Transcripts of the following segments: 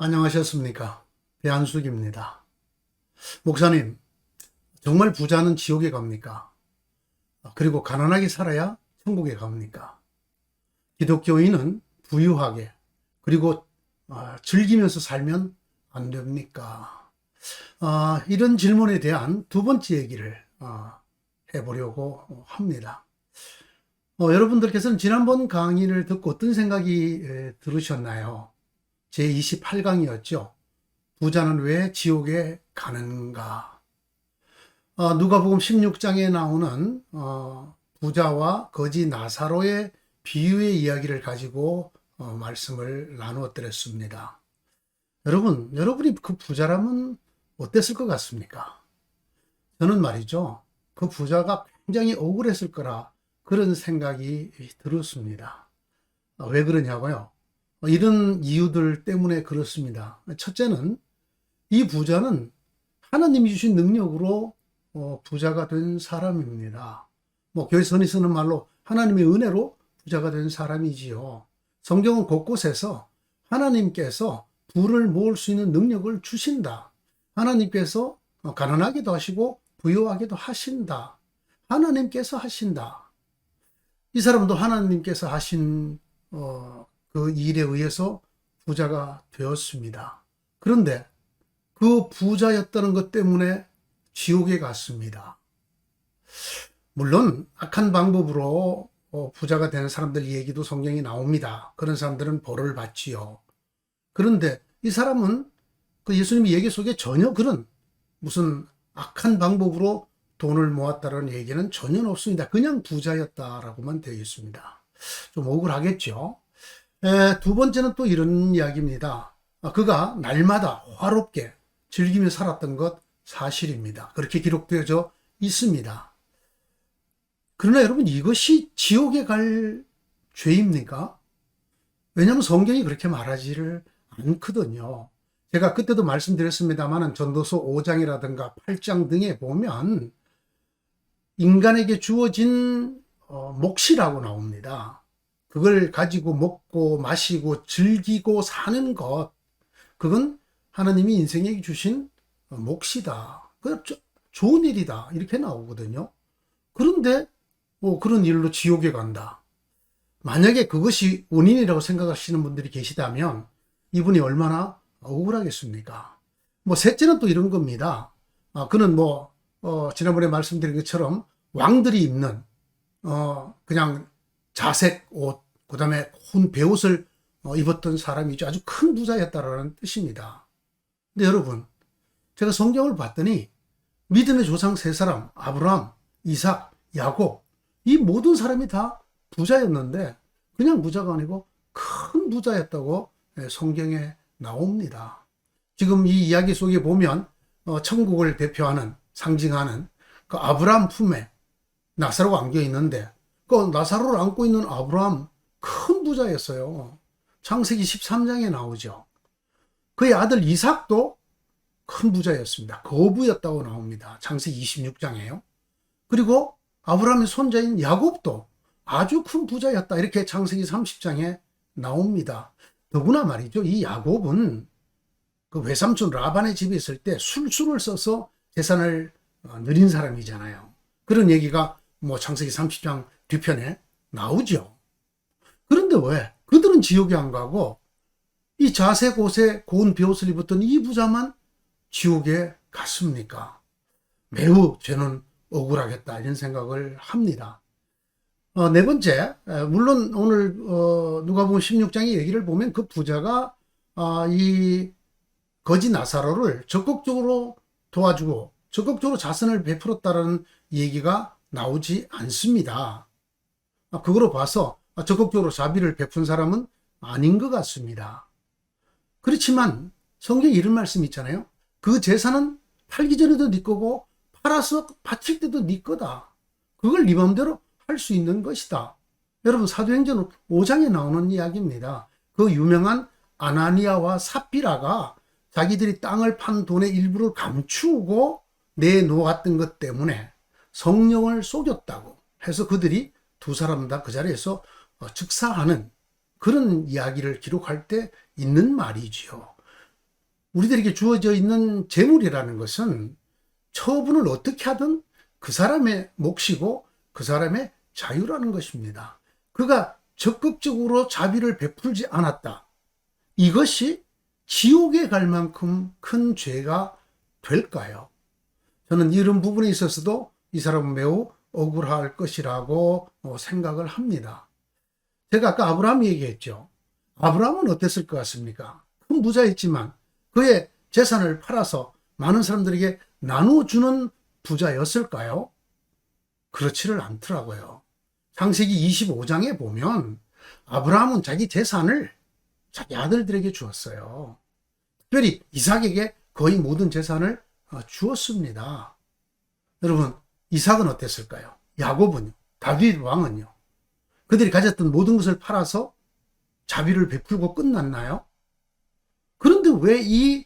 안녕하셨습니까? 배한숙입니다. 목사님, 정말 부자는 지옥에 갑니까? 그리고 가난하게 살아야 천국에 갑니까? 기독교인은 부유하게, 그리고 즐기면서 살면 안 됩니까? 이런 질문에 대한 두 번째 얘기를 해보려고 합니다. 여러분들께서는 지난번 강의를 듣고 어떤 생각이 들으셨나요? 제28강이었죠. 부자는 왜 지옥에 가는가? 누가복음 16장에 나오는 부자와 거지 나사로의 비유의 이야기를 가지고 말씀을 나누어 드렸습니다. 여러분이 그 부자라면 어땠을 것 같습니까? 저는 말이죠. 그 부자가 굉장히 억울했을 거라 그런 생각이 들었습니다. 왜 그러냐고요? 이런 이유들 때문에 그렇습니다. 첫째는 이 부자는 하나님이 주신 능력으로 부자가 된 사람입니다. 교회에서 흔히 쓰는 말로 하나님의 은혜로 부자가 된 사람이지요. 성경은 곳곳에서 하나님께서 부를 모을 수 있는 능력을 주신다. 하나님께서 가난하기도 하시고 부유하기도 하신다. 하나님께서 하신다. 이 사람도 하나님께서 하신 그 일에 의해서 부자가 되었습니다. 그런데 그 부자였다는 것 때문에 지옥에 갔습니다. 물론 악한 방법으로 부자가 되는 사람들 얘기도 성경에 나옵니다. 그런 사람들은 벌을 받지요. 그런데 이 사람은 그 예수님의 얘기 속에 전혀 그런 무슨 악한 방법으로 돈을 모았다는 얘기는 전혀 없습니다. 그냥 부자였다라고만 되어 있습니다. 좀 억울하겠죠. 두 번째는 또 이런 이야기입니다. 그가 날마다 화롭게 즐기며 살았던 것 사실입니다. 그렇게 기록되어져 있습니다. 그러나 여러분, 이것이 지옥에 갈 죄입니까? 왜냐하면 성경이 그렇게 말하지를 않거든요. 제가 그때도 말씀드렸습니다만 전도서 5장이라든가 8장 등에 보면 인간에게 주어진 몫이라고 나옵니다. 그걸 가지고 먹고 마시고 즐기고 사는 것, 그건 하나님이 인생에게 주신 몫이다. 좋은 일이다. 이렇게 나오거든요. 그런데 그런 일로 지옥에 간다. 만약에 그것이 원인이라고 생각하시는 분들이 계시다면 이분이 얼마나 억울하겠습니까? 셋째는 또 이런 겁니다. 그는 지난번에 말씀드린 것처럼 왕들이 입는 그냥 자색 옷, 그 다음에 혼 베옷을 입었던 사람이죠. 아주 큰 부자였다라는 뜻입니다. 근데 여러분, 제가 성경을 봤더니 믿음의 조상 세 사람, 아브라함, 이삭, 야곱, 이 모든 사람이 다 부자였는데 그냥 부자가 아니고 큰 부자였다고 성경에 나옵니다. 지금 이 이야기 속에 보면 천국을 대표하는, 상징하는 그 아브라함 품에 나사로가 안겨 있는데 그 나사로를 안고 있는 아브라함 큰 부자였어요. 창세기 13장에 나오죠. 그의 아들 이삭도 큰 부자였습니다. 거부였다고 나옵니다. 창세기 26장에요. 그리고 아브라함의 손자인 야곱도 아주 큰 부자였다. 이렇게 창세기 30장에 나옵니다. 더구나 말이죠. 이 야곱은 그 외삼촌 라반의 집에 있을 때 술수를 써서 재산을 누린 사람이잖아요. 그런 얘기가 창세기 30장 뒤편에 나오죠. 그런데 왜 그들은 지옥에 안 가고 이 자색 옷에 고운 베옷을 입었던 이 부자만 지옥에 갔습니까? 매우 저는 억울하겠다 이런 생각을 합니다. 네 번째, 물론 오늘 누가복음 16장의 얘기를 보면 그 부자가 이 거지 나사로를 적극적으로 도와주고 적극적으로 자선을 베풀었다는 얘기가 나오지 않습니다. 그거로 봐서 적극적으로 자비를 베푼 사람은 아닌 것 같습니다. 그렇지만 성경에 이런 말씀이 있잖아요. 그 재산은 팔기 전에도 네 거고 팔아서 바칠 때도 네 거다. 그걸 네 마음대로 할 수 있는 것이다. 여러분, 사도행전 5장에 나오는 이야기입니다. 그 유명한 아나니아와 삽비라가 자기들이 땅을 판 돈의 일부를 감추고 내놓았던 것 때문에 성령을 속였다고 해서 그들이 두 사람 다 그 자리에서 즉사하는 그런 이야기를 기록할 때 있는 말이지요. 우리들에게 주어져 있는 재물이라는 것은 처분을 어떻게 하든 그 사람의 몫이고 그 사람의 자유라는 것입니다. 그가 적극적으로 자비를 베풀지 않았다. 이것이 지옥에 갈 만큼 큰 죄가 될까요? 저는 이런 부분에 있어서도 이 사람은 매우 억울할 것이라고 생각을 합니다. 제가 아까 아브라함 얘기했죠. 아브라함은 어땠을 것 같습니까? 큰 부자였지만 그의 재산을 팔아서 많은 사람들에게 나눠주는 부자였을까요? 그렇지를 않더라고요. 창세기 25장에 보면 아브라함은 자기 재산을 자기 아들들에게 주었어요. 특별히 이삭에게 거의 모든 재산을 주었습니다. 여러분, 이삭은 어땠을까요? 야곱은요? 다윗 왕은요? 그들이 가졌던 모든 것을 팔아서 자비를 베풀고 끝났나요? 그런데 왜 이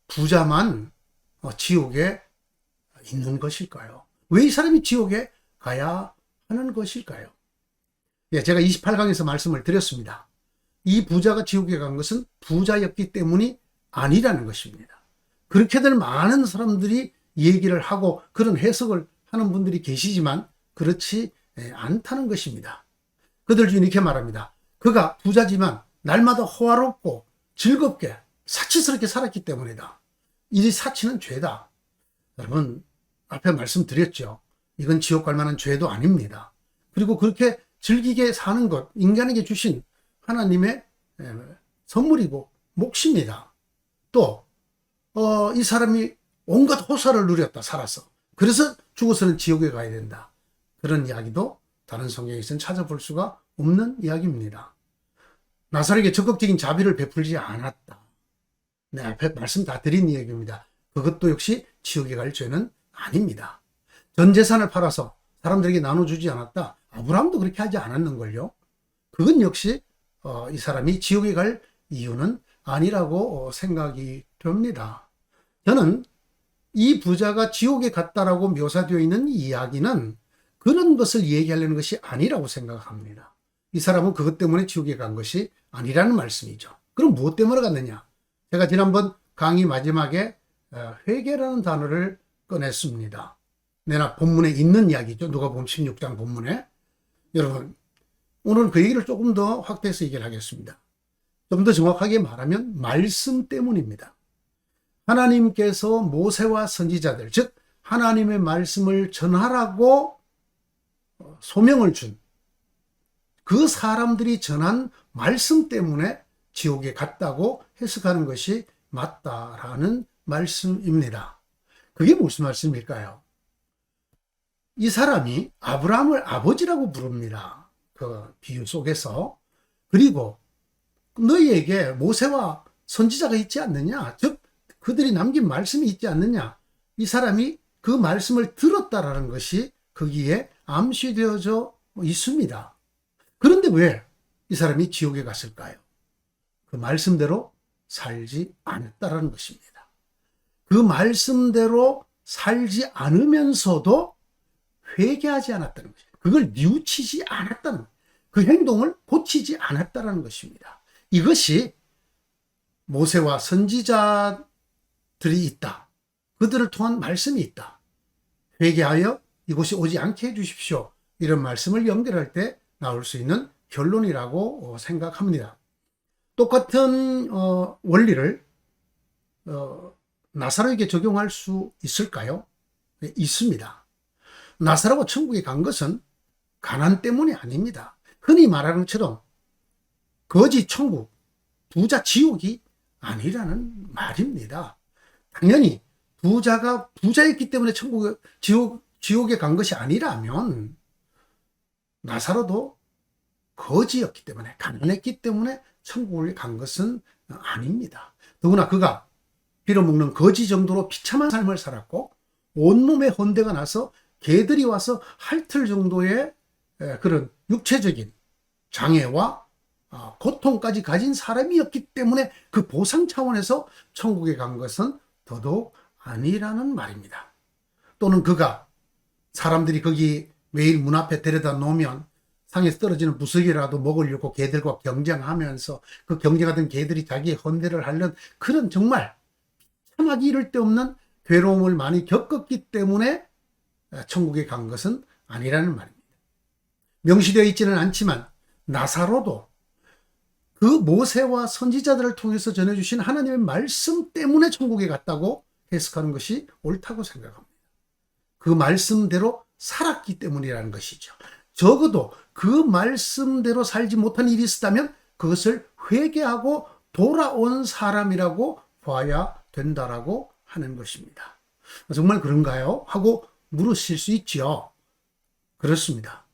부자만 지옥에 있는 것일까요? 왜 이 사람이 지옥에 가야 하는 것일까요? 예, 제가 28강에서 말씀을 드렸습니다. 이 부자가 지옥에 간 것은 부자였기 때문이 아니라는 것입니다. 그렇게들 많은 사람들이 얘기를 하고 그런 해석을 하는 분들이 계시지만 그렇지 않다는 것입니다. 그들 중에 이렇게 말합니다. 그가 부자지만 날마다 호화롭고 즐겁게 사치스럽게 살았기 때문이다. 이 사치는 죄다. 여러분, 앞에 말씀드렸죠. 이건 지옥 갈 만한 죄도 아닙니다. 그리고 그렇게 즐기게 사는 것, 인간에게 주신 하나님의 선물이고 몫입니다. 또 이 사람이 온갖 호사를 누렸다, 살아서. 그래서 죽어서는 지옥에 가야 된다. 그런 이야기도 다른 성경에서는 찾아볼 수가 없는 이야기입니다. 나사로에게 적극적인 자비를 베풀지 않았다. 네, 앞에 말씀 다 드린 이야기입니다. 그것도 역시 지옥에 갈 죄는 아닙니다. 전 재산을 팔아서 사람들에게 나눠주지 않았다. 아브라함도 그렇게 하지 않았는걸요. 그건 역시 이 사람이 지옥에 갈 이유는 아니라고 생각이 됩니다. 저는 이 부자가 지옥에 갔다라고 묘사되어 있는 이야기는 그런 것을 얘기하려는 것이 아니라고 생각합니다. 이 사람은 그것 때문에 지옥에 간 것이 아니라는 말씀이죠. 그럼 무엇 때문에 갔느냐? 제가 지난번 강의 마지막에 회개라는 단어를 꺼냈습니다. 내나 본문에 있는 이야기죠. 누가복음 16장 본문에. 여러분, 오늘 그 얘기를 조금 더 확대해서 얘기를 하겠습니다. 좀 더 정확하게 말하면 말씀 때문입니다. 하나님께서 모세와 선지자들, 즉 하나님의 말씀을 전하라고 소명을 준 그 사람들이 전한 말씀 때문에 지옥에 갔다고 해석하는 것이 맞다라는 말씀입니다. 그게 무슨 말씀일까요? 이 사람이 아브라함을 아버지라고 부릅니다. 그 비유 속에서. 그리고 너희에게 모세와 선지자가 있지 않느냐? 즉 그들이 남긴 말씀이 있지 않느냐? 이 사람이 그 말씀을 들었다라는 것이 거기에 암시되어져 있습니다. 그런데 왜 이 사람이 지옥에 갔을까요? 그 말씀대로 살지 않았다라는 것입니다. 그 말씀대로 살지 않으면서도 회개하지 않았다는 것입니다. 그걸 뉘우치지 않았다는 것입니다. 그 행동을 고치지 않았다는 것입니다. 이것이 모세와 선지자들이 있다. 그들을 통한 말씀이 있다. 회개하여 이곳이 오지 않게 해주십시오. 이런 말씀을 연결할 때 나올 수 있는 결론이라고 생각합니다. 똑같은 원리를 나사로에게 적용할 수 있을까요? 네, 있습니다. 나사로가 천국에 간 것은 가난 때문이 아닙니다. 흔히 말하는 것처럼 거지 천국, 부자 지옥이 아니라는 말입니다. 당연히 부자가 부자였기 때문에 지옥에 간 것이 아니라면 나사로도 거지였기 때문에, 가난했기 때문에 천국에 간 것은 아닙니다. 더구나 그가 빌어먹는 거지 정도로 비참한 삶을 살았고 온몸에 헌대가 나서 개들이 와서 핥을 정도의 그런 육체적인 장애와 고통까지 가진 사람이었기 때문에 그 보상 차원에서 천국에 간 것은 더더욱 아니라는 말입니다. 또는 그가 사람들이 거기 매일 문 앞에 데려다 놓으면 상에서 떨어지는 부스기라도 먹으려고 개들과 경쟁하면서 그 경쟁하던 개들이 자기의 헌대를 하려는 그런 정말 비참하기 이를 데 없는 괴로움을 많이 겪었기 때문에 천국에 간 것은 아니라는 말입니다. 명시되어 있지는 않지만 나사로도 그 모세와 선지자들을 통해서 전해주신 하나님의 말씀 때문에 천국에 갔다고 해석하는 것이 옳다고 생각합니다. 그 말씀대로 살았기 때문이라는 것이죠. 적어도 그 말씀대로 살지 못한 일이 있었다면 그것을 회개하고 돌아온 사람이라고 봐야 된다라고 하는 것입니다. 정말 그런가요? 하고 물으실 수 있죠. 그렇습니다.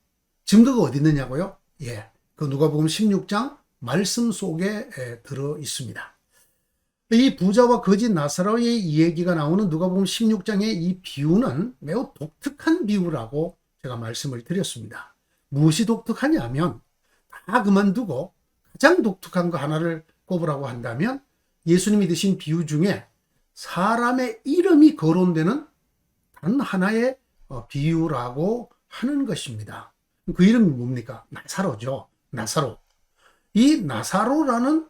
증거가 어디 있느냐고요? 예, 그 누가복음 16장 말씀 속에 들어 있습니다. 이 부자와 거지 나사로의 이야기가 나오는 누가복음 16장의 이 비유는 매우 독특한 비유라고 제가 말씀을 드렸습니다. 무엇이 독특하냐면 다 그만두고 가장 독특한 거 하나를 꼽으라고 한다면 예수님이 드신 비유 중에 사람의 이름이 거론되는 단 하나의 비유라고 하는 것입니다. 그 이름이 뭡니까? 나사로죠. 나사로. 이 나사로라는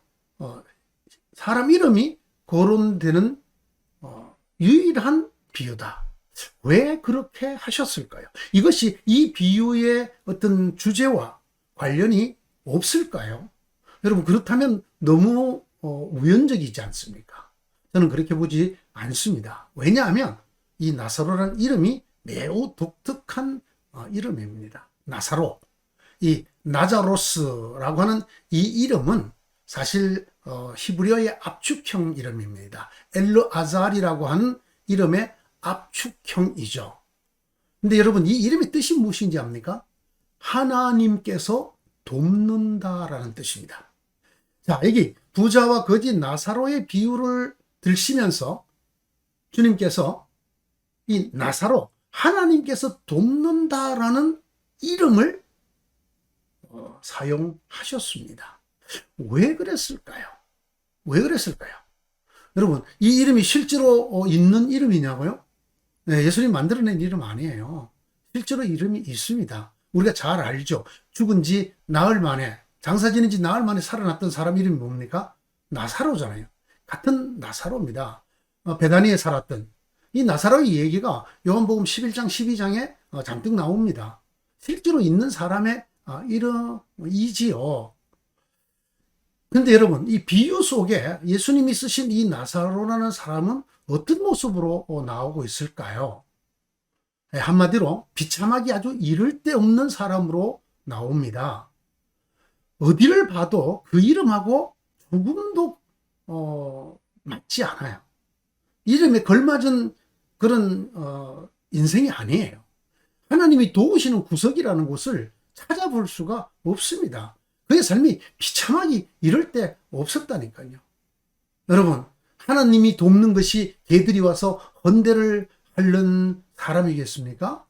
사람 이름이 거론되는 유일한 비유다. 왜 그렇게 하셨을까요? 이것이 이 비유의 어떤 주제와 관련이 없을까요? 여러분, 그렇다면 너무 우연적이지 않습니까? 저는 그렇게 보지 않습니다. 왜냐하면 이 나사로라는 이름이 매우 독특한 이름입니다. 나사로. 이 나자로스라고 하는 이 이름은 사실 히브리어의 압축형 이름입니다. 엘르아잘이라고 하는 이름의 압축형이죠. 근데 여러분, 이 이름의 뜻이 무엇인지 압니까? 하나님께서 돕는다라는 뜻입니다. 자, 여기 부자와 거지 나사로의 비유를 들시면서 주님께서 이 나사로, 하나님께서 돕는다라는 이름을 사용하셨습니다. 왜 그랬을까요? 왜 그랬을까요? 여러분, 이 이름이 실제로 있는 이름이냐고요? 네, 예수님 만들어낸 이름 아니에요. 실제로 이름이 있습니다. 우리가 잘 알죠. 죽은 지 나흘 만에, 장사 지낸 지 나흘 만에 살아났던 사람 이름이 뭡니까? 나사로잖아요. 같은 나사로입니다. 베다니에 살았던 이 나사로의 얘기가 요한복음 11장 12장에 잔뜩 나옵니다. 실제로 있는 사람의 이름이지요. 근데 여러분, 이 비유 속에 예수님이 쓰신 이 나사로라는 사람은 어떤 모습으로 나오고 있을까요? 한마디로 비참하기 아주 이를 데 없는 사람으로 나옵니다. 어디를 봐도 그 이름하고 조금도 맞지 않아요. 이름에 걸맞은 그런 인생이 아니에요. 하나님이 도우시는 구석이라는 곳을 찾아볼 수가 없습니다. 그의 삶이 비참하기 이럴 데 없었다니까요. 여러분, 하나님이 돕는 것이 개들이 와서 헌대를 하는 사람이겠습니까?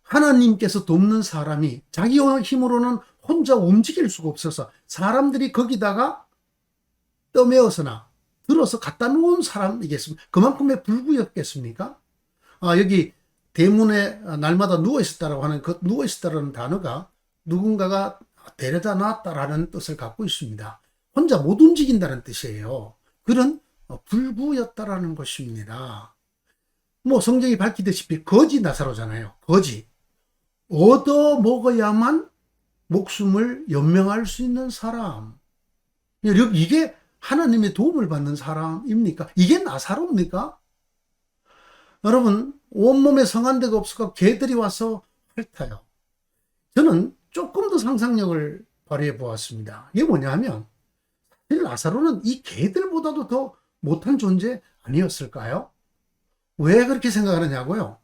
하나님께서 돕는 사람이 자기 힘으로는 혼자 움직일 수가 없어서 사람들이 거기다가 떠메어서나 들어서 갖다 놓은 사람이겠습니까? 그만큼의 불구였겠습니까? 여기 대문에 날마다 누워있었다라고 하는 그 누워있었다라는 단어가 누군가가 데려다 놨다라는 뜻을 갖고 있습니다. 혼자 못 움직인다는 뜻이에요. 그런 불구였다라는 것입니다. 뭐 성경이 밝히듯이 거지 나사로잖아요. 거지. 얻어 먹어야만 목숨을 연명할 수 있는 사람. 이게 하나님의 도움을 받는 사람입니까? 이게 나사로입니까? 여러분, 온몸에 성한 데가 없어서 개들이 와서 핥아요. 저는 조금 더 상상력을 발휘해 보았습니다. 이게 뭐냐 하면 사실 나사로는 이 개들보다도 더 못한 존재 아니었을까요? 왜 그렇게 생각하느냐고요?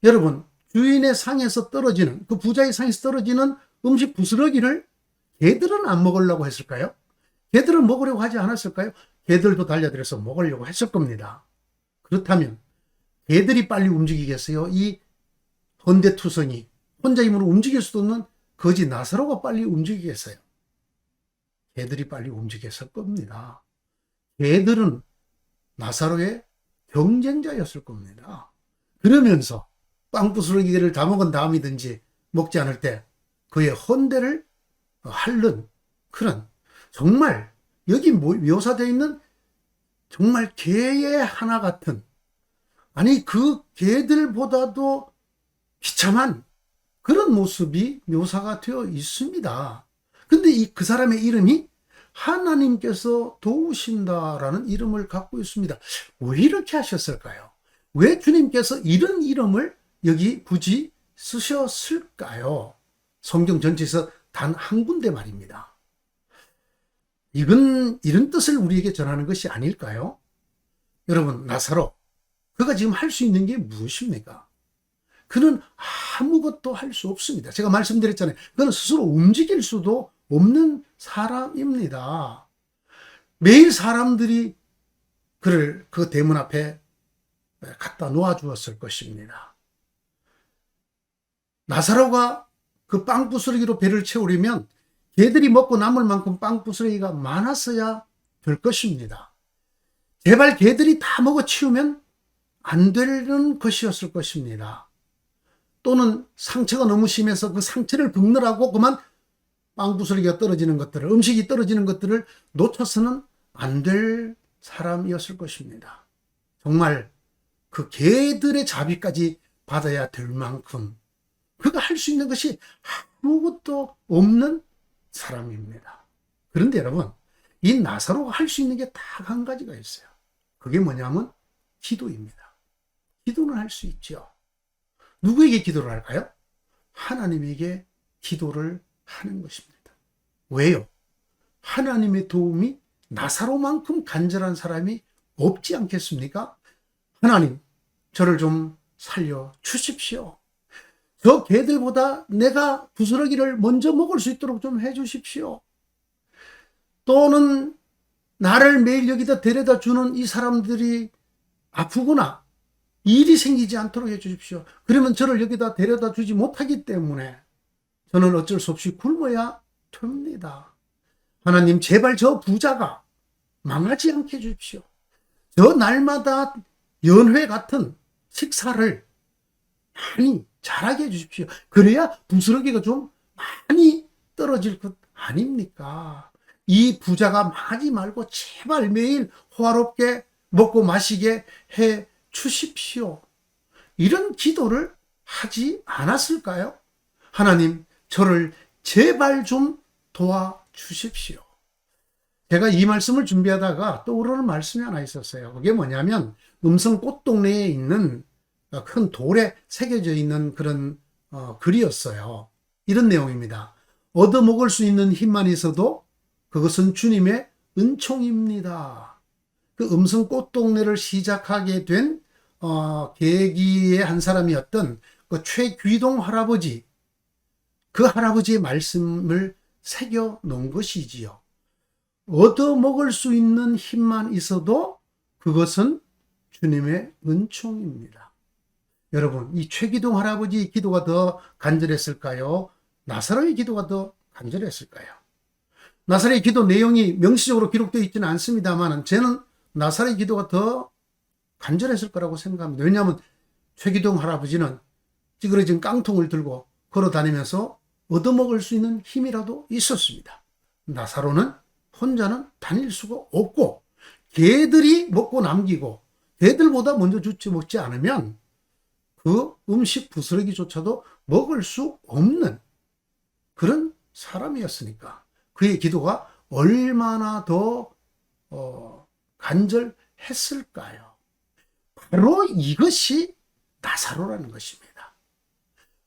여러분, 주인의 상에서 떨어지는, 그 부자의 상에서 떨어지는 음식 부스러기를 개들은 안 먹으려고 했을까요? 개들은 먹으려고 하지 않았을까요? 개들도 달려들어서 먹으려고 했을 겁니다. 그렇다면 개들이 빨리 움직이겠어요? 이 헌대투성이 혼자 힘으로 움직일 수도 없는 거지 나사로가 빨리 움직이겠어요? 개들이 빨리 움직였을 겁니다. 개들은 나사로의 경쟁자였을 겁니다. 그러면서 빵부스러기를 다 먹은 다음이든지 먹지 않을 때 그의 헌대를 핥는 그런 정말 여기 묘사되어 있는 정말 개의 하나 같은, 아니 그 개들보다도 비참한 그런 모습이 묘사가 되어 있습니다. 근데 그 사람의 이름이 하나님께서 도우신다라는 이름을 갖고 있습니다. 왜 이렇게 하셨을까요? 왜 주님께서 이런 이름을 여기 굳이 쓰셨을까요? 성경 전체에서 단 한 군데 말입니다. 이런 뜻을 우리에게 전하는 것이 아닐까요? 여러분, 나사로, 그가 지금 할 수 있는 게 무엇입니까? 그는 아무것도 할 수 없습니다. 제가 말씀드렸잖아요. 그는 스스로 움직일 수도 없는 사람입니다. 매일 사람들이 그를 그 대문 앞에 갖다 놓아 주었을 것입니다. 나사로가 그 빵 부스러기로 배를 채우려면 개들이 먹고 남을 만큼 빵 부스러기가 많았어야 될 것입니다. 제발 개들이 다 먹어 치우면 안 되는 것이었을 것입니다. 또는 상처가 너무 심해서 그 상처를 긁느라고 그만 빵 부스러기가 떨어지는 것들을, 음식이 떨어지는 것들을 놓쳐서는 안 될 사람이었을 것입니다. 정말 그 개들의 자비까지 받아야 될 만큼 그가 할 수 있는 것이 아무것도 없는 사람입니다. 그런데 여러분, 이 나사로가 할 수 있는 게 딱 한 가지가 있어요. 그게 뭐냐면 기도입니다. 기도는 할 수 있죠. 누구에게 기도를 할까요? 하나님에게 기도를 하는 것입니다. 왜요? 하나님의 도움이 나사로만큼 간절한 사람이 없지 않겠습니까? 하나님, 저를 좀 살려 주십시오. 저 개들보다 내가 부스러기를 먼저 먹을 수 있도록 좀 해 주십시오. 또는 나를 매일 여기다 데려다 주는 이 사람들이 아프구나, 일이 생기지 않도록 해 주십시오. 그러면 저를 여기다 데려다 주지 못하기 때문에 저는 어쩔 수 없이 굶어야 됩니다. 하나님, 제발 저 부자가 망하지 않게 해 주십시오. 저 날마다 연회 같은 식사를 많이 잘하게 해 주십시오. 그래야 부스러기가 좀 많이 떨어질 것 아닙니까? 이 부자가 망하지 말고 제발 매일 호화롭게 먹고 마시게 해 주십시오. 이런 기도를 하지 않았을까요? 하나님, 저를 제발 좀 도와주십시오. 제가 이 말씀을 준비하다가 떠오르는 말씀이 하나 있었어요. 그게 뭐냐면 음성 꽃동네에 있는 큰 돌에 새겨져 있는 그런 글이었어요. 이런 내용입니다. 얻어먹을 수 있는 힘만 있어도 그것은 주님의 은총입니다. 그 음성 꽃동네를 시작하게 된 계기의 한 사람이었던 그 최귀동 할아버지, 그 할아버지의 말씀을 새겨 놓은 것이지요. 얻어먹을 수 있는 힘만 있어도 그것은 주님의 은총입니다. 여러분, 이 최기동 할아버지의 기도가 더 간절했을까요? 나사로의 기도가 더 간절했을까요? 나사로의 기도 내용이 명시적으로 기록되어 있지는 않습니다만 저는 나사로의 기도가 더 간절했을 거라고 생각합니다. 왜냐하면 최기동 할아버지는 찌그러진 깡통을 들고 걸어 다니면서 얻어먹을 수 있는 힘이라도 있었습니다. 나사로는 혼자는 다닐 수가 없고 개들이 먹고 남기고 개들보다 먼저 먹지 않으면 그 음식 부스러기조차도 먹을 수 없는 그런 사람이었으니까 그의 기도가 얼마나 더 간절했을까요? 바로 이것이 나사로라는 것입니다.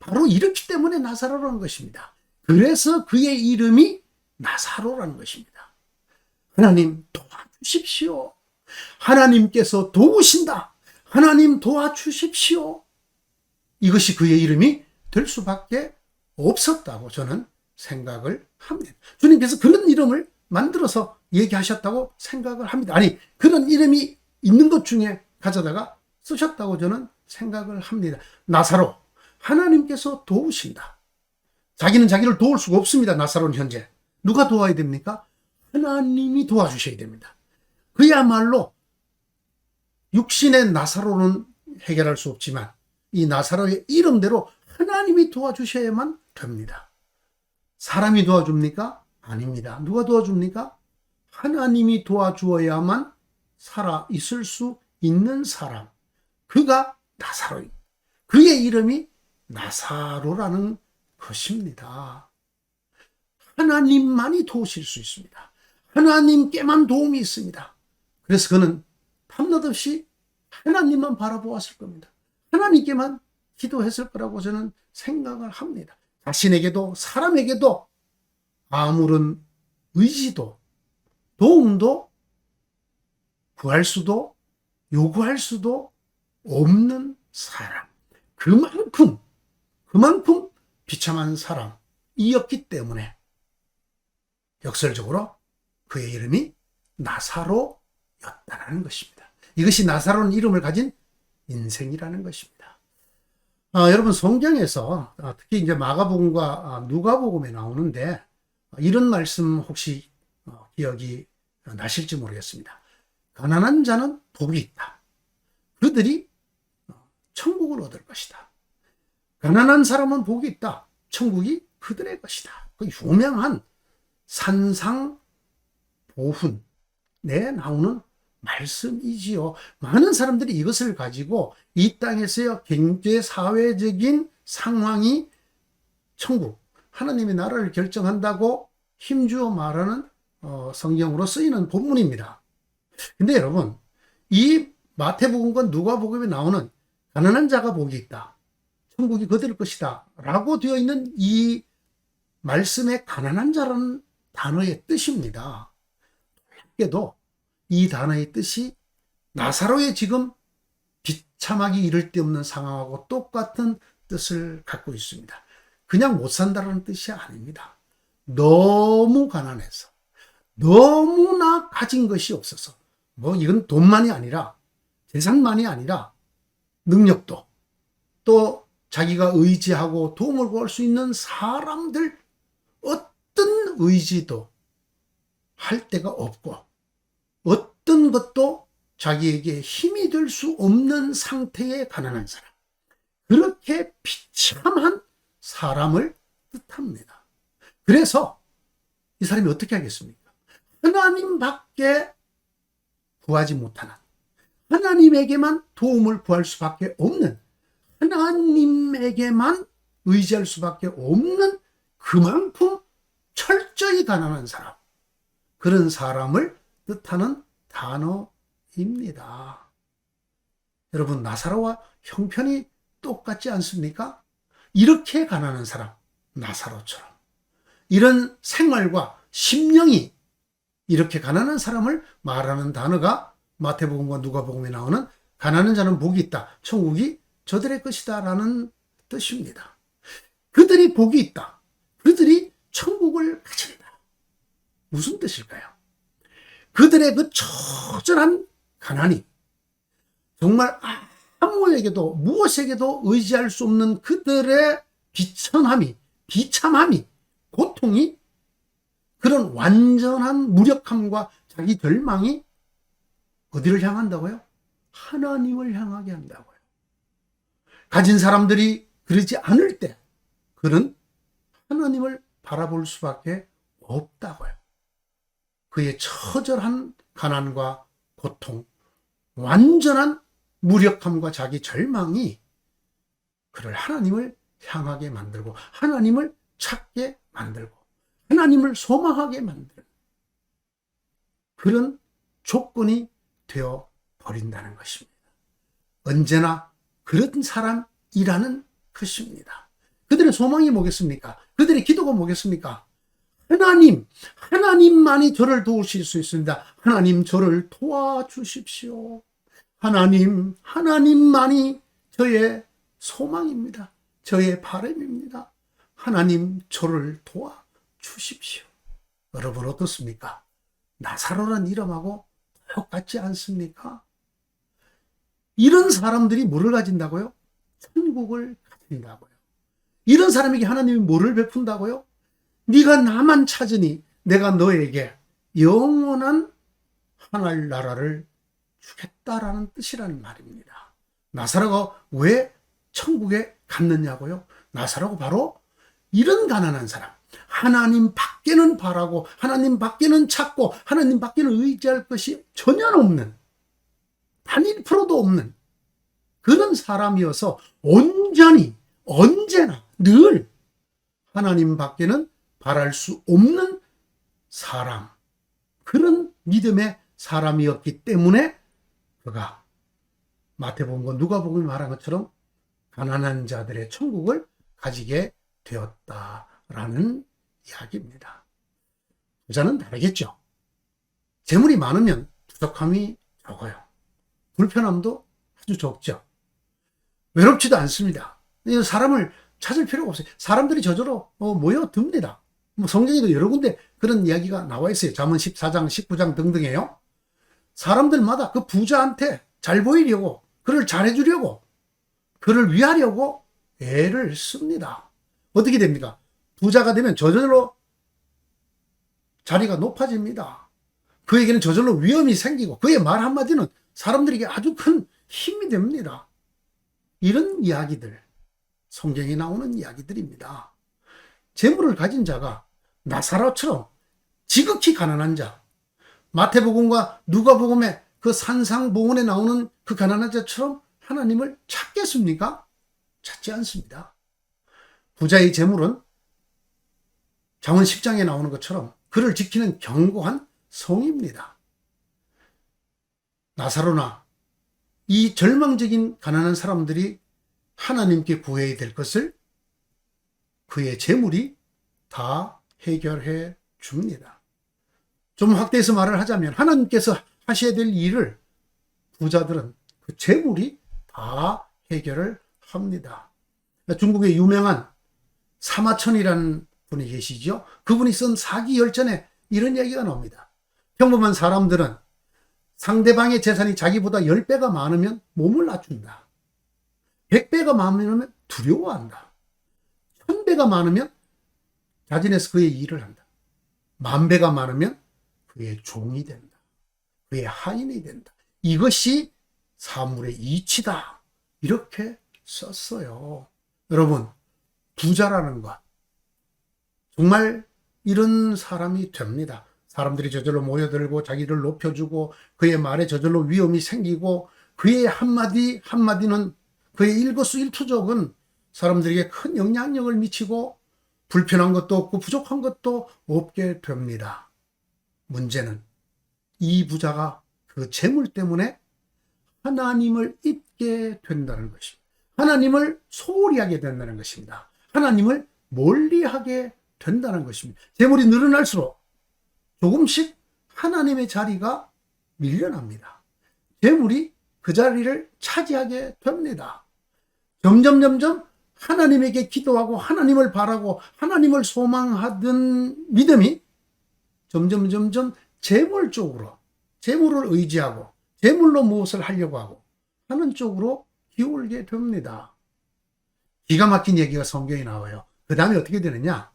바로 이렇기 때문에 나사로라는 것입니다. 그래서 그의 이름이 나사로라는 것입니다. 하나님 도와주십시오. 하나님께서 도우신다. 하나님 도와주십시오. 이것이 그의 이름이 될 수밖에 없었다고 저는 생각을 합니다. 주님께서 그런 이름을 만들어서 얘기하셨다고 생각을 합니다. 아니, 그런 이름이 있는 것 중에 가져다가 쓰셨다고 저는 생각을 합니다. 나사로, 하나님께서 도우신다. 자기는 자기를 도울 수가 없습니다. 나사로는 현재. 누가 도와야 됩니까? 하나님이 도와주셔야 됩니다. 그야말로 육신의 나사로는 해결할 수 없지만 이 나사로의 이름대로 하나님이 도와주셔야만 됩니다. 사람이 도와줍니까? 아닙니다. 누가 도와줍니까? 하나님이 도와주어야만 살아 있을 수 있는 사람, 그가 나사로입니다. 그의 이름이 나사로라는 것입니다. 하나님만이 도우실 수 있습니다. 하나님께만 도움이 있습니다. 그래서 그는 밤낮 없이 하나님만 바라보았을 겁니다. 하나님께만 기도했을 거라고 저는 생각을 합니다. 자신에게도 사람에게도 아무런 의지도 도움도 구할 수도 요구할 수도 없는 사람. 그만큼 비참한 사람이었기 때문에 역설적으로 그의 이름이 나사로였다는 것입니다. 이것이 나사로는 이름을 가진 인생이라는 것입니다. 여러분 성경에서 특히 이제 마가복음과 누가복음에 나오는데 이런 말씀 혹시 기억이 나실지 모르겠습니다. 가난한 자는 복이 있다. 그들이 천국을 얻을 것이다. 가난한 사람은 복이 있다. 천국이 그들의 것이다. 그 유명한 산상보훈에 나오는 말씀이지요. 많은 사람들이 이것을 가지고 이 땅에서의 경제 사회적인 상황이 천국, 하나님의 나라를 결정한다고 힘주어 말하는 성경으로 쓰이는 본문입니다. 근데 여러분, 이 마태복음과 누가복음에 나오는 가난한 자가 복이 있다, 천국이 그들의 것이다 라고 되어 있는 이 말씀의 가난한 자라는 단어의 뜻입니다. 놀랍게도 이 단어의 뜻이 나사로의 지금 비참하기 이를 데 없는 상황하고 똑같은 뜻을 갖고 있습니다. 그냥 못 산다는 뜻이 아닙니다. 너무 가난해서, 너무나 가진 것이 없어서, 이건 돈만이 아니라 재산만이 아니라 능력도, 또 자기가 의지하고 도움을 구할 수 있는 사람들, 어떤 의지도 할 데가 없고 어떤 것도 자기에게 힘이 될 수 없는 상태의 가난한 사람, 그렇게 비참한 사람을 뜻합니다. 그래서 이 사람이 어떻게 하겠습니까? 하나님밖에 구하지 못하는, 하나님에게만 도움을 구할 수밖에 없는, 하나님에게만 의지할 수밖에 없는 그만큼 철저히 가난한 사람, 그런 사람을 뜻하는 단어입니다. 여러분, 나사로와 형편이 똑같지 않습니까? 이렇게 가난한 사람, 나사로처럼 이런 생활과 심령이 이렇게 가난한 사람을 말하는 단어가 마태복음과 누가복음에 나오는 가난한 자는 복이 있다, 천국이 저들의 것이다 라는 뜻입니다. 그들이 복이 있다, 그들이 천국을 가진다. 무슨 뜻일까요? 그들의 그 처절한 가난이 정말 아무에게도 무엇에게도 의지할 수 없는 그들의 비참함이, 고통이, 그런 완전한 무력함과 자기 절망이 어디를 향한다고요? 하나님을 향하게 한다고요. 가진 사람들이 그러지 않을 때 그는 하나님을 바라볼 수밖에 없다고요. 그의 처절한 가난과 고통, 완전한 무력함과 자기 절망이 그를 하나님을 향하게 만들고 하나님을 찾게 만들고 하나님을 소망하게 만드는 그런 조건이 되어 버린다는 것입니다. 언제나 그런 사람이라는 것입니다. 그들의 소망이 뭐겠습니까? 그들의 기도가 뭐겠습니까? 하나님만이 저를 도우실 수 있습니다. 하나님, 저를 도와주십시오. 하나님만이 저의 소망입니다. 저의 바람입니다. 하나님, 저를 도와주십시오. 여러분 어떻습니까? 나사로란 이름하고 똑같지 않습니까? 이런 사람들이 뭐를 가진다고요? 천국을 가진다고요. 이런 사람에게 하나님이 뭐를 베푼다고요? 네가 나만 찾으니 내가 너에게 영원한 하늘나라를 주겠다라는 뜻이라는 말입니다. 나사로가 왜 천국에 갔느냐고요? 나사로가 바로 이런 가난한 사람, 하나님 밖에는 바라고 하나님 밖에는 찾고 하나님 밖에는 의지할 것이 전혀 없는 단 1%도 없는 그런 사람이어서 온전히 언제나 늘 하나님 밖에는 바랄 수 없는 사람, 그런 믿음의 사람이었기 때문에 그가 마태복음과 누가복음이 말한 것처럼 가난한 자들의 천국을 가지게 되었다라는 이야기입니다. 부자는 다르겠죠. 재물이 많으면 부족함이 적어요. 불편함도 아주 적죠. 외롭지도 않습니다. 사람을 찾을 필요가 없어요. 사람들이 저절로 모여듭니다. 성경에도 여러 군데 그런 이야기가 나와 있어요. 잠언 14장, 19장 등등에요. 사람들마다 그 부자한테 잘 보이려고, 그를 잘해주려고, 그를 위하려고 애를 씁니다. 어떻게 됩니까? 부자가 되면 저절로 자리가 높아집니다. 그에게는 저절로 위험이 생기고 그의 말 한마디는 사람들에게 아주 큰 힘이 됩니다. 이런 이야기들, 성경에 나오는 이야기들입니다. 재물을 가진 자가 나사로처럼 지극히 가난한 자, 마태복음과 누가복음의 그 산상보훈에 나오는 그 가난한 자처럼 하나님을 찾겠습니까? 찾지 않습니다. 부자의 재물은 잠언 10장에 나오는 것처럼 그를 지키는 견고한 성입니다. 나사로나 이 절망적인 가난한 사람들이 하나님께 구해야 될 것을 그의 재물이 다 해결해 줍니다. 좀 확대해서 말을 하자면 하나님께서 하셔야 될 일을 부자들은 그 재물이 다 해결을 합니다. 중국의 유명한 사마천이라는 분이 계시죠. 그분이 쓴 사기열전에 이런 이야기가 나옵니다. 평범한 사람들은 상대방의 재산이 자기보다 10배가 많으면 몸을 낮춘다. 100배가 많으면 두려워한다. 1000배가 많으면 자진해서 그의 일을 한다. 10,000배가 많으면 그의 종이 된다. 그의 하인이 된다. 이것이 사물의 이치다. 이렇게 썼어요. 여러분, 부자라는 것, 정말 이런 사람이 됩니다. 사람들이 저절로 모여들고 자기를 높여주고 그의 말에 저절로 위험이 생기고 그의 한마디 한마디는 그의 일거수일투족은 사람들에게 큰 영향력을 미치고 불편한 것도 없고 부족한 것도 없게 됩니다. 문제는 이 부자가 그 재물 때문에 하나님을 잊게 된다는 것입니다. 하나님을 소홀히 하게 된다는 것입니다. 하나님을 멀리하게 된다는 것입니다. 재물이 늘어날수록 조금씩 하나님의 자리가 밀려납니다. 재물이 그 자리를 차지하게 됩니다. 점점 하나님에게 기도하고 하나님을 바라고 하나님을 소망하던 믿음이 점점 재물 쪽으로, 재물을 의지하고 재물로 무엇을 하려고 하고 하는 쪽으로 기울게 됩니다. 기가 막힌 얘기가 성경에 나와요. 그 다음에 어떻게 되느냐?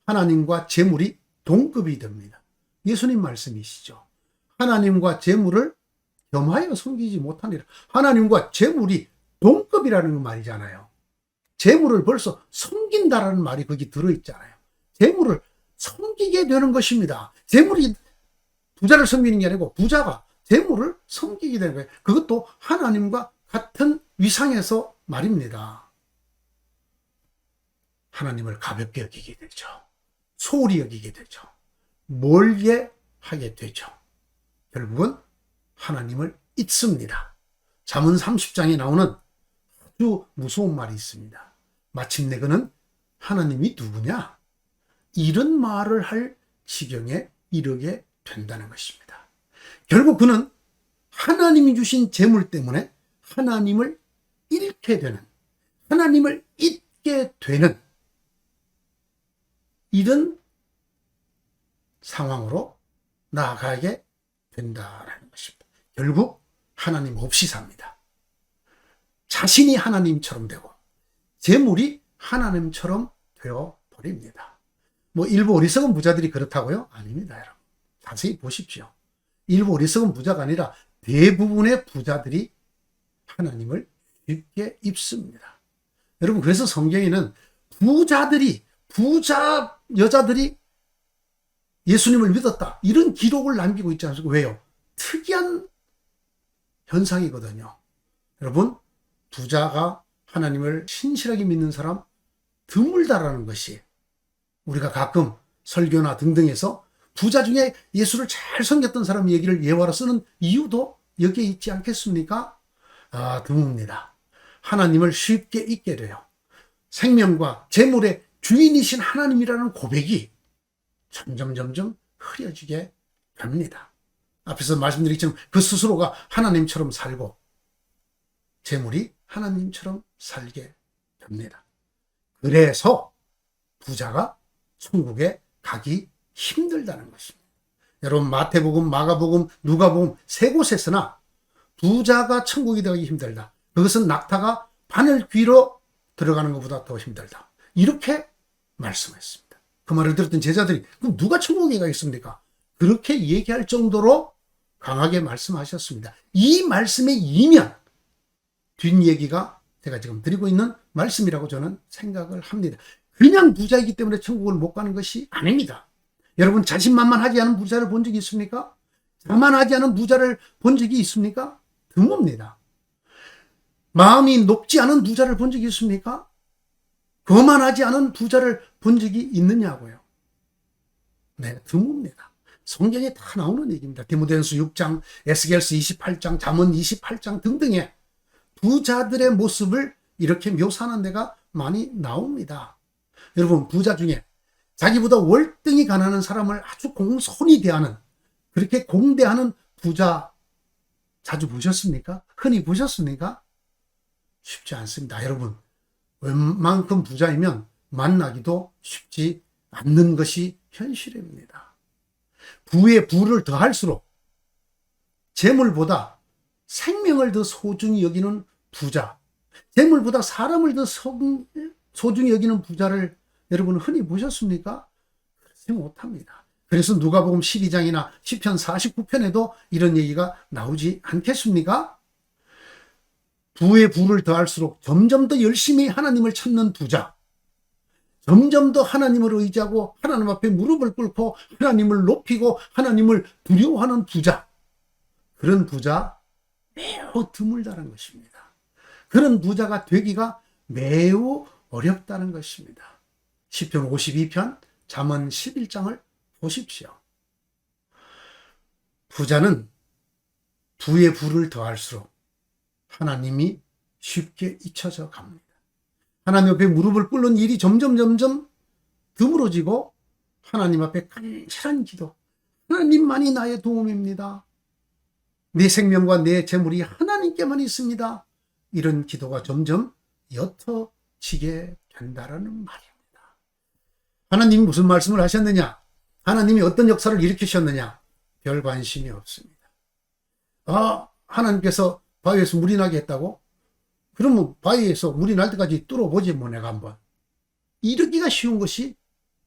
하나님과 재물이 동급이 됩니다. 예수님 말씀이시죠. 하나님과 재물을 겸하여 섬기지 못하니라. 하나님과 재물이 동급이라는 말이잖아요. 재물을 벌써 섬긴다라는 말이 거기 들어있잖아요. 재물을 섬기게 되는 것입니다. 재물이 부자를 섬기는 게 아니고 부자가 재물을 섬기게 되는 거예요. 그것도 하나님과 같은 위상에서 말입니다. 하나님을 가볍게 여기게 되죠. 소홀히 여기게 되죠. 멀게 하게 되죠. 결국은 하나님을 잊습니다. 잠언 30장에 나오는 아주 무서운 말이 있습니다. 마침내 그는 하나님이 누구냐? 이런 말을 할 지경에 이르게 된다는 것입니다. 결국 그는 하나님이 주신 재물 때문에 하나님을 잃게 되는, 하나님을 잊게 되는 이런 상황으로 나아가게 된다는 것입니다. 결국 하나님 없이 삽니다. 자신이 하나님처럼 되고 재물이 하나님처럼 되어 버립니다. 일부 어리석은 부자들이 그렇다고요? 아닙니다, 여러분. 자세히 보십시오. 일부 어리석은 부자가 아니라 대부분의 부자들이 하나님을 쉽게 입습니다. 여러분, 그래서 성경에는 부자 여자들이 예수님을 믿었다, 이런 기록을 남기고 있지 않습니까? 왜요? 특이한 현상이거든요. 여러분, 부자가 하나님을 신실하게 믿는 사람 드물다라는 것이, 우리가 가끔 설교나 등등에서 부자 중에 예수를 잘 섬겼던 사람 얘기를 예화로 쓰는 이유도 여기에 있지 않겠습니까? 드뭅니다. 하나님을 쉽게 잊게 돼요. 생명과 재물의 주인이신 하나님이라는 고백이 점점 흐려지게 됩니다. 앞에서 말씀드렸지만 그 스스로가 하나님처럼 살고 재물이 하나님처럼 살게 됩니다. 그래서 부자가 천국에 가기 힘들다는 것입니다. 여러분, 마태복음, 마가복음, 누가복음 세 곳에서나 부자가 천국에 가기 힘들다. 그것은 낙타가 바늘 귀로 들어가는 것보다 더 힘들다. 이렇게 말씀했습니다. 그 말을 들었던 제자들이 그럼 누가 천국에 가겠습니까? 그렇게 얘기할 정도로 강하게 말씀하셨습니다. 이 말씀의 이면 뒷얘기가 제가 지금 드리고 있는 말씀이라고 저는 생각을 합니다. 그냥 부자이기 때문에 천국을 못 가는 것이 아닙니다. 여러분, 자신만만하지 않은 부자를 본 적이 있습니까? 자만하지 않은 부자를 본 적이 있습니까? 드뭅니다. 마음이 높지 않은 부자를 본 적이 있습니까? 거만하지 않은 부자를 본 적이 있느냐고요. 네, 드뭅니다. 성경에 다 나오는 얘기입니다. 디모데전서 6장, 에스겔서 28장, 잠언 28장 등등의 부자들의 모습을 이렇게 묘사하는 데가 많이 나옵니다. 여러분, 부자 중에 자기보다 월등히 가난한 사람을 아주 공손히 대하는, 그렇게 공대하는 부자 자주 보셨습니까? 흔히 보셨습니까? 쉽지 않습니다. 여러분, 웬만큼 부자이면 만나기도 쉽지 않는 것이 현실입니다. 부에 부를 더할수록 재물보다 생명을 더 소중히 여기는 부자, 재물보다 사람을 더 소중히 여기는 부자를 여러분 흔히 보셨습니까? 그렇지 못합니다. 그래서 누가복음 12장이나 시편 49편에도 이런 얘기가 나오지 않겠습니까? 부에 부를 더할수록 점점 더 열심히 하나님을 찾는 부자, 점점 더 하나님을 의지하고 하나님 앞에 무릎을 꿇고 하나님을 높이고 하나님을 두려워하는 부자, 그런 부자 매우 드물다는 것입니다. 그런 부자가 되기가 매우 어렵다는 것입니다. 시편 52편, 잠언 11장을 보십시오. 부자는 부에 부를 더할수록 하나님이 쉽게 잊혀져 갑니다. 하나님 앞에 무릎을 꿇는 일이 점점 드물어지고 하나님 앞에 간절한 기도, 하나님만이 나의 도움입니다. 내 생명과 내 재물이 하나님께만 있습니다. 이런 기도가 점점 옅어지게 된다는 말입니다. 하나님이 무슨 말씀을 하셨느냐? 하나님이 어떤 역사를 일으키셨느냐? 별 관심이 없습니다. 하나님께서 바위에서 물이 나게 했다고? 그러면 바위에서 물이 날 때까지 뚫어보지 뭐 내가 한번. 이러기가 쉬운 것이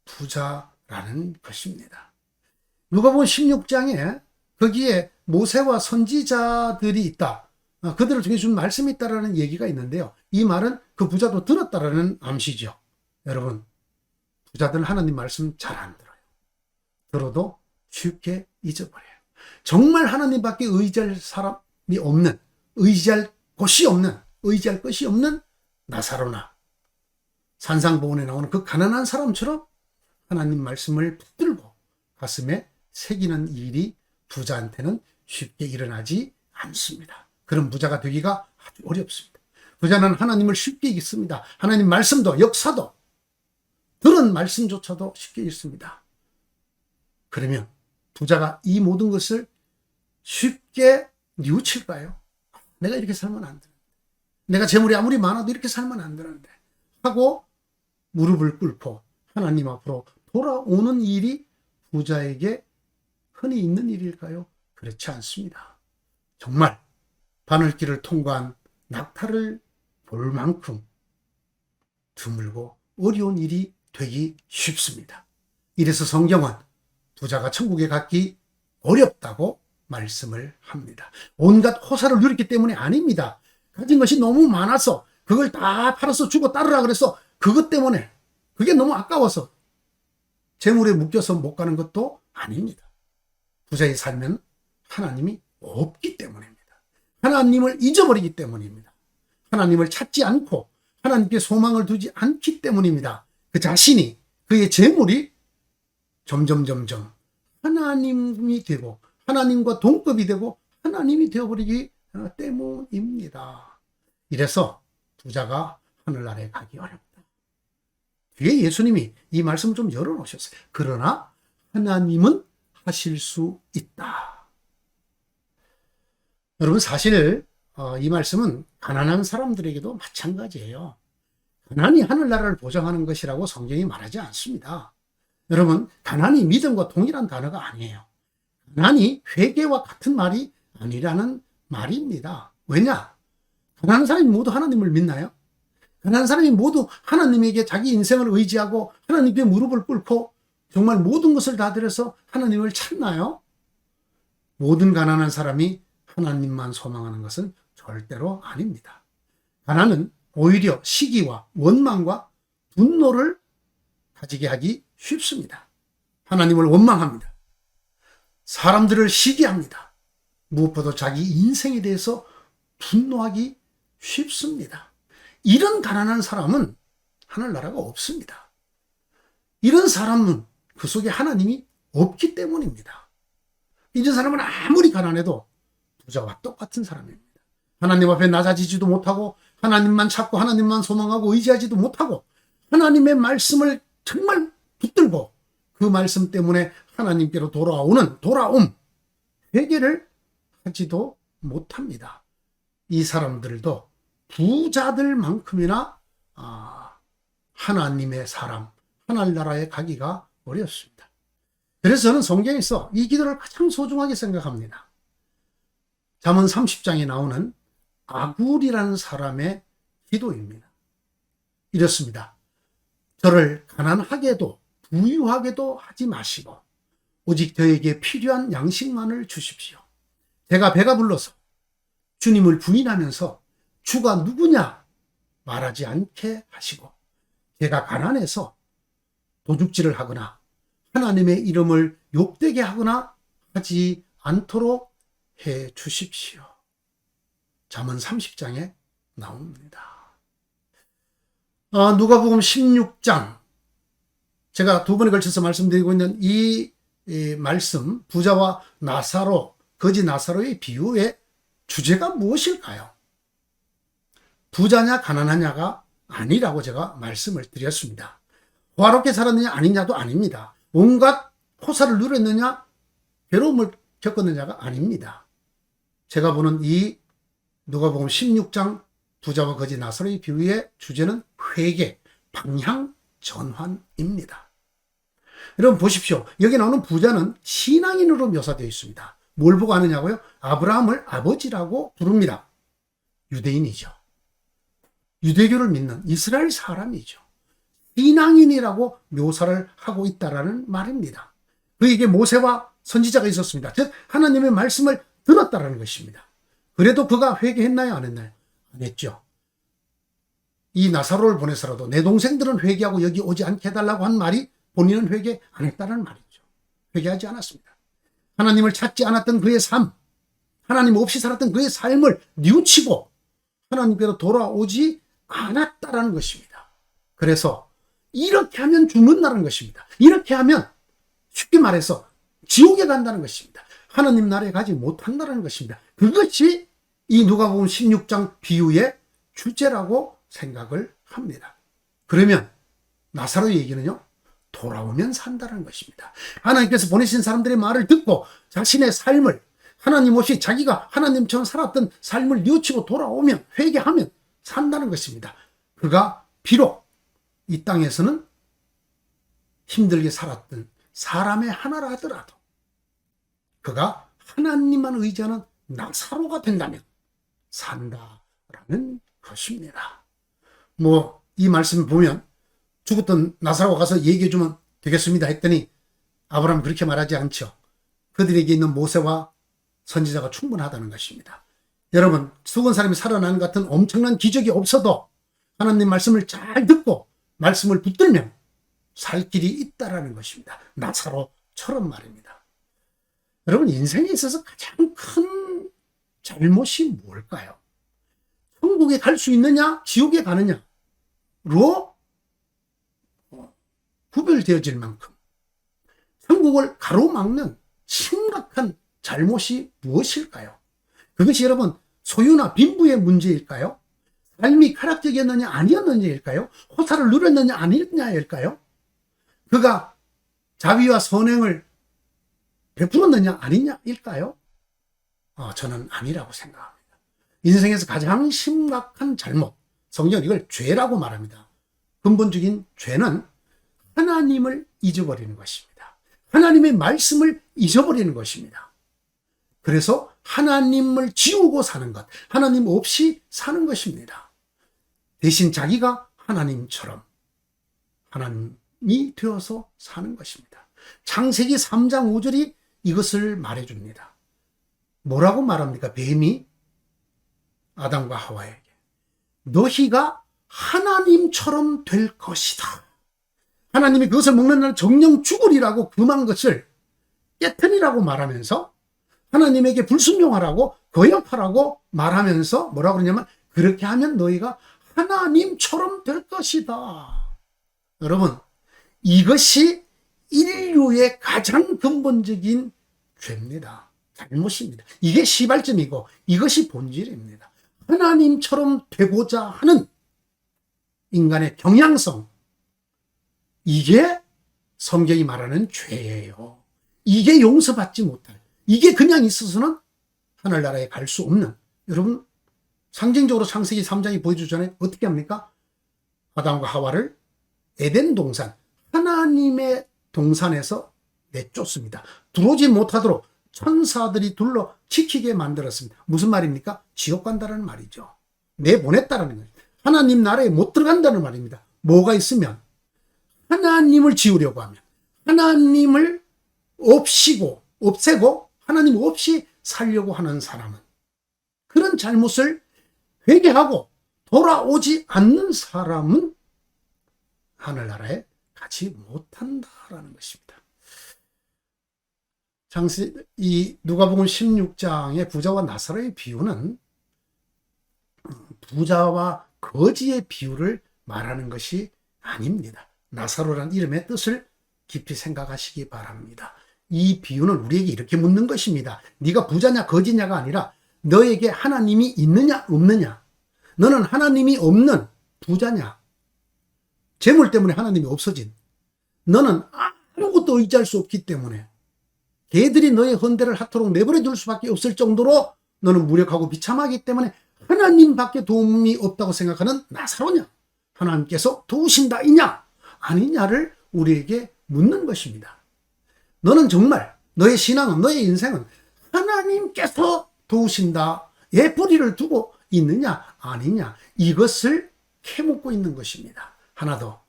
부자라는 것입니다. 누가복음 16장에 거기에 모세와 선지자들이 있다. 그들을 통해 준 말씀이 있다라는 얘기가 있는데요. 이 말은 그 부자도 들었다라는 암시죠. 여러분, 부자들은 하나님 말씀 잘 안 들어요. 들어도 쉽게 잊어버려요. 정말 하나님밖에 의지할 사람이 없는, 의지할 것이 없는 나사로나 산상보훈에 나오는 그 가난한 사람처럼 하나님 말씀을 붙들고 가슴에 새기는 일이 부자한테는 쉽게 일어나지 않습니다. 그런 부자가 되기가 아주 어렵습니다. 부자는 하나님을 쉽게 잊습니다. 하나님 말씀도 역사도 들은 말씀조차도 쉽게 읽습니다. 그러면 부자가 이 모든 것을 쉽게 뉘우칠까요? 내가 이렇게 살면 안 되는데, 내가 재물이 아무리 많아도 이렇게 살면 안 되는데 하고 무릎을 꿇고 하나님 앞으로 돌아오는 일이 부자에게 흔히 있는 일일까요? 그렇지 않습니다. 정말 바늘길을 통과한 낙타를 볼 만큼 드물고 어려운 일이 되기 쉽습니다. 이래서 성경은 부자가 천국에 가기 어렵다고 말씀을 합니다. 온갖 호사를 누렸기 때문이 아닙니다. 가진 것이 너무 많아서 그걸 다 팔아서 주고 따르라 그래서 그것 때문에 그게 너무 아까워서 재물에 묶여서 못 가는 것도 아닙니다. 부자의 삶은 하나님이 없기 때문입니다. 하나님을 잊어버리기 때문입니다. 하나님을 찾지 않고 하나님께 소망을 두지 않기 때문입니다. 그 자신이, 그의 재물이 점점 하나님이 되고 하나님과 동급이 되고 하나님이 되어버리기 때문입니다. 이래서 부자가 하늘나라에 가기 어렵다. 뒤에 예수님이 이 말씀을 좀 열어놓으셨어요. 그러나 하나님은 하실 수 있다. 여러분, 사실 이 말씀은 가난한 사람들에게도 마찬가지예요. 가난이 하늘나라를 보장하는 것이라고 성경이 말하지 않습니다. 여러분, 가난이 믿음과 동일한 단어가 아니에요. 가난이 회개와 같은 말이 아니라는 말입니다. 왜냐? 가난한 사람이 모두 하나님을 믿나요? 가난한 사람이 모두 하나님에게 자기 인생을 의지하고 하나님께 무릎을 꿇고 정말 모든 것을 다 들여서 하나님을 찾나요? 모든 가난한 사람이 하나님만 소망하는 것은 절대로 아닙니다. 가난은 오히려 시기와 원망과 분노를 가지게 하기 쉽습니다. 하나님을 원망합니다. 사람들을 시기합니다. 무엇보다 자기 인생에 대해서 분노하기 쉽습니다. 이런 가난한 사람은 하늘나라가 없습니다. 이런 사람은 그 속에 하나님이 없기 때문입니다. 이런 사람은 아무리 가난해도 부자와 똑같은 사람입니다. 하나님 앞에 낮아지지도 못하고 하나님만 찾고 하나님만 소망하고 의지하지도 못하고 하나님의 말씀을 정말 붙들고 그 말씀 때문에 하나님께로 돌아옴, 회개를 하지도 못합니다. 이 사람들도 부자들만큼이나 하나님의 사람, 하늘나라에 가기가 어렵습니다. 그래서 저는 성경에서 이 기도를 가장 소중하게 생각합니다. 잠언 30장에 나오는 아굴이라는 사람의 기도입니다. 이렇습니다. 저를 가난하게도 부유하게도 하지 마시고 오직 저에게 필요한 양식만을 주십시오. 제가 배가 불러서 주님을 부인하면서 주가 누구냐 말하지 않게 하시고 제가 가난해서 도둑질을 하거나 하나님의 이름을 욕되게 하거나 하지 않도록 해 주십시오. 잠언 30장에 나옵니다. 누가복음 16장, 제가 두 번에 걸쳐서 말씀드리고 있는 이 말씀, 부자와 나사로, 거지 나사로의 비유의 주제가 무엇일까요? 부자냐 가난하냐가 아니라고 제가 말씀을 드렸습니다. 호화롭게 살았느냐 아니냐도 아닙니다. 온갖 호사를 누렸느냐 괴로움을 겪었느냐가 아닙니다. 제가 보는 이 누가복음 16장 부자와 거지 나사로의 비유의 주제는 회개, 방향 전환입니다. 여러분 보십시오. 여기 나오는 부자는 신앙인으로 묘사되어 있습니다. 뭘 보고 아느냐고요? 아브라함을 아버지라고 부릅니다. 유대인이죠. 유대교를 믿는 이스라엘 사람이죠. 신앙인이라고 묘사를 하고 있다라는 말입니다. 그에게 모세와 선지자가 있었습니다. 즉 하나님의 말씀을 들었다라는 것입니다. 그래도 그가 회개했나요? 안 했나요? 안 했죠. 이 나사로를 보내서라도 내 동생들은 회개하고 여기 오지 않게 해달라고 한 말이 본인은 회개 안 했다는 말이죠. 회개하지 않았습니다. 하나님을 찾지 않았던 그의 삶, 하나님 없이 살았던 그의 삶을 뉘우치고 하나님께로 돌아오지 않았다라는 것입니다. 그래서 이렇게 하면 죽는다는 것입니다. 이렇게 하면 쉽게 말해서 지옥에 간다는 것입니다. 하나님 나라에 가지 못한다는 것입니다. 그것이 이 누가복음 16장 비유의 주제라고 생각을 합니다. 그러면 나사로의 얘기는요, 돌아오면 산다는 것입니다. 하나님께서 보내신 사람들의 말을 듣고 자신의 삶을 하나님 없이 자기가 하나님처럼 살았던 삶을 뉘우치고 돌아오면, 회개하면 산다는 것입니다. 그가 비록 이 땅에서는 힘들게 살았던 사람의 하나라 하더라도 그가 하나님만 의지하는 나사로가 된다면 산다라는 것입니다. 이 말씀 보면 죽었던 나사로가 가서 얘기해주면 되겠습니다 했더니 아브라함은 그렇게 말하지 않죠. 그들에게 있는 모세와 선지자가 충분하다는 것입니다. 여러분, 죽은 사람이 살아나는 같은 엄청난 기적이 없어도 하나님 말씀을 잘 듣고 말씀을 붙들면 살 길이 있다라는 것입니다. 나사로처럼 말입니다. 여러분, 인생에 있어서 가장 큰 잘못이 뭘까요? 천국에 갈 수 있느냐, 지옥에 가느냐로 구별되어질 만큼 천국을 가로막는 심각한 잘못이 무엇일까요? 그것이 여러분 소유나 빈부의 문제일까요? 삶이 쾌락적이었느냐 아니었느냐일까요? 호사를 누렸느냐 아니었느냐일까요? 그가 자비와 선행을 베풀었느냐 아니냐일까요? 저는 아니라고 생각합니다. 인생에서 가장 심각한 잘못, 성경은 이걸 죄라고 말합니다. 근본적인 죄는 하나님을 잊어버리는 것입니다. 하나님의 말씀을 잊어버리는 것입니다. 그래서 하나님을 지우고 사는 것, 하나님 없이 사는 것입니다. 대신 자기가 하나님처럼 하나님이 되어서 사는 것입니다. 창세기 3장 5절이 이것을 말해줍니다. 뭐라고 말합니까? 뱀이 아담과 하와에게 너희가 하나님처럼 될 것이다. 하나님이 그것을 먹는 날 정령 죽으리라고 금한 것을 깨트리라고 말하면서 하나님에게 불순종하라고 거역하라고 말하면서 뭐라고 그러냐면 그렇게 하면 너희가 하나님처럼 될 것이다. 여러분, 이것이 인류의 가장 근본적인 죄입니다. 잘못입니다. 이게 시발점이고 이것이 본질입니다. 하나님처럼 되고자 하는 인간의 경향성, 이게 성경이 말하는 죄예요. 이게 용서받지 못할, 이게 그냥 있어서는 하늘나라에 갈 수 없는, 여러분 상징적으로 창세기 3장이 보여주잖아요. 어떻게 합니까? 아담과 하와를 에덴 동산, 하나님의 동산에서 내쫓습니다. 들어오지 못하도록 천사들이 둘러 지키게 만들었습니다. 무슨 말입니까? 지옥 간다는 말이죠. 내보냈다는 거예요. 하나님 나라에 못 들어간다는 말입니다. 뭐가 있으면 하나님을 지우려고 하면, 하나님을 없애고 하나님 없이 살려고 하는 사람은, 그런 잘못을 회개하고 돌아오지 않는 사람은 하늘나라에 가지 못한다라는 것입니다. 이 누가복음 16장의 부자와 나사로의 비유는 부자와 거지의 비유를 말하는 것이 아닙니다. 나사로라는 이름의 뜻을 깊이 생각하시기 바랍니다. 이 비유는 우리에게 이렇게 묻는 것입니다. 네가 부자냐 거지냐가 아니라 너에게 하나님이 있느냐 없느냐, 너는 하나님이 없는 부자냐, 재물 때문에 하나님이 없어진, 너는 아무것도 의지할 수 없기 때문에 개들이 너의 헌대를 하도록 내버려 둘 수밖에 없을 정도로 너는 무력하고 비참하기 때문에 하나님밖에 도움이 없다고 생각하는 나사로냐, 하나님께서 도우신다이냐 아니냐를 우리에게 묻는 것입니다. 너는 정말 너의 신앙은, 너의 인생은 하나님께서 도우신다에 뿌리를 두고 있느냐 아니냐, 이것을 캐묻고 있는 것입니다. 하나 더,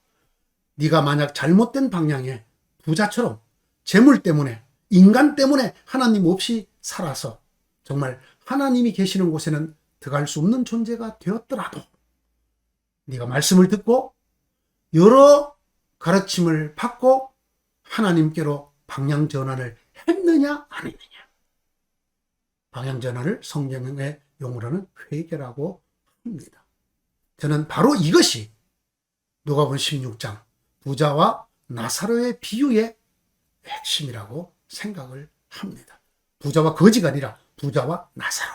네가 만약 잘못된 방향에 부자처럼 재물 때문에, 인간 때문에 하나님 없이 살아서 정말 하나님이 계시는 곳에는 들어갈 수 없는 존재가 되었더라도 네가 말씀을 듣고 여러 가르침을 받고 하나님께로 방향 전환을 했느냐 안 했느냐, 방향 전환을 성경의 용어로는 회개라고 합니다. 저는 바로 이것이 누가복음 16장 부자와 나사로의 비유의 핵심이라고 생각을 합니다. 부자와 거지가 아니라 부자와 나사로,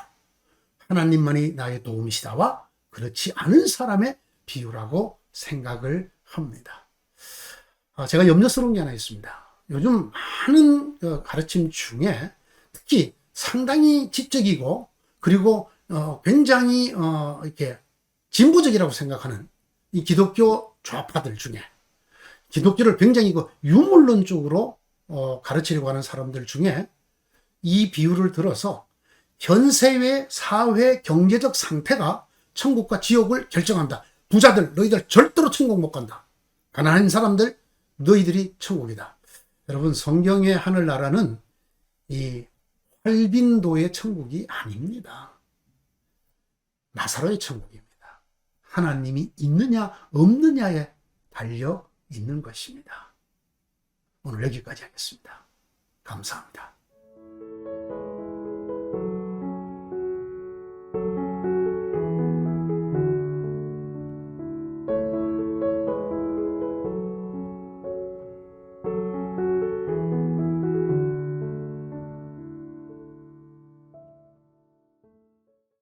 하나님만이 나의 도움이시다와 그렇지 않은 사람의 비유라고 생각을 합니다. 제가 염려스러운 게 하나 있습니다. 요즘 많은 가르침 중에 특히 상당히 지적이고 그리고 굉장히 이렇게 진보적이라고 생각하는 이 기독교 좌파들 중에, 기독교를 굉장히 유물론적으로 가르치려고 하는 사람들 중에 이 비유를 들어서 현세의 사회 경제적 상태가 천국과 지옥을 결정한다. 부자들 너희들 절대로 천국 못 간다. 가난한 사람들 너희들이 천국이다. 여러분, 성경의 하늘나라는 이 활빈도의 천국이 아닙니다. 나사로의 천국입니다. 하나님이 있느냐 없느냐에 달려 있는 것입니다. 오늘 여기까지 하겠습니다. 감사합니다.